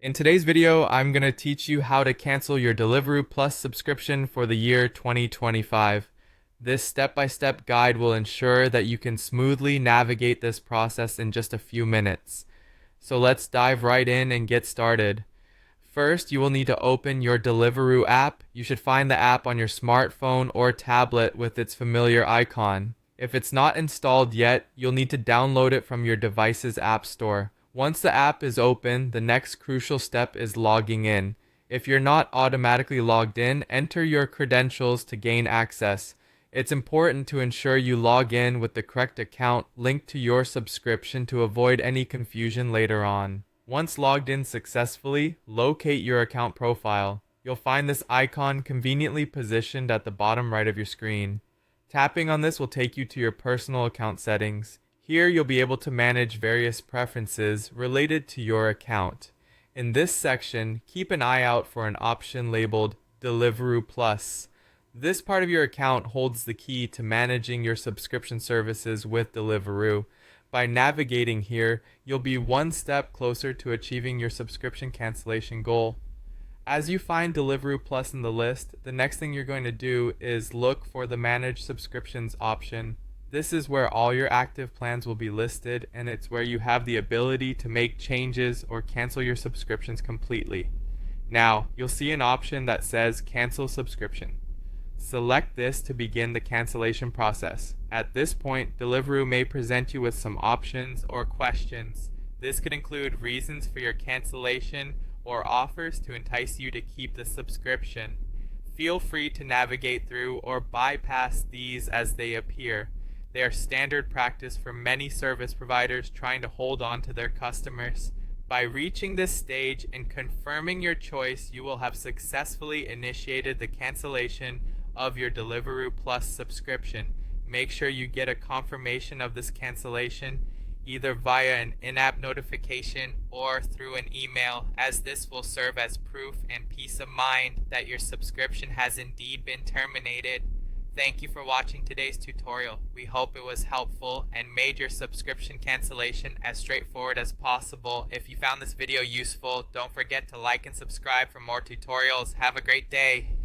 In today's video, I'm going to teach you how to cancel your Deliveroo Plus subscription for the year 2025. This step-by-step guide will ensure that you can smoothly navigate this process in just a few minutes. So let's dive right in and get started. First, you will need to open your Deliveroo app. You should find the app on your smartphone or tablet with its familiar icon. If it's not installed yet, you'll need to download it from your device's app store. Once the app is open, the next crucial step is logging in. If you're not automatically logged in, enter your credentials to gain access. It's important to ensure you log in with the correct account linked to your subscription to avoid any confusion later on. Once logged in successfully, locate your account profile. You'll find this icon conveniently positioned at the bottom right of your screen. Tapping on this will take you to your personal account settings. Here you'll be able to manage various preferences related to your account. In this section, keep an eye out for an option labeled Deliveroo Plus. This part of your account holds the key to managing your subscription services with Deliveroo. By navigating here, you'll be one step closer to achieving your subscription cancellation goal. As you find Deliveroo Plus in the list, the next thing you're going to do is look for the Manage Subscriptions option. This is where all your active plans will be listed, and it's where you have the ability to make changes or cancel your subscriptions completely. Now, you'll see an option that says Cancel Subscription. Select this to begin the cancellation process. At this point, Deliveroo may present you with some options or questions. This could include reasons for your cancellation or offers to entice you to keep the subscription. Feel free to navigate through or bypass these as they appear. They are standard practice for many service providers trying to hold on to their customers. By reaching this stage and confirming your choice, you will have successfully initiated the cancellation of your Deliveroo Plus subscription. Make sure you get a confirmation of this cancellation either via an in-app notification or through an email, as this will serve as proof and peace of mind that your subscription has indeed been terminated. Thank you for watching today's tutorial. We hope it was helpful and made your subscription cancellation as straightforward as possible. If you found this video useful, don't forget to like and subscribe for more tutorials. Have a great day.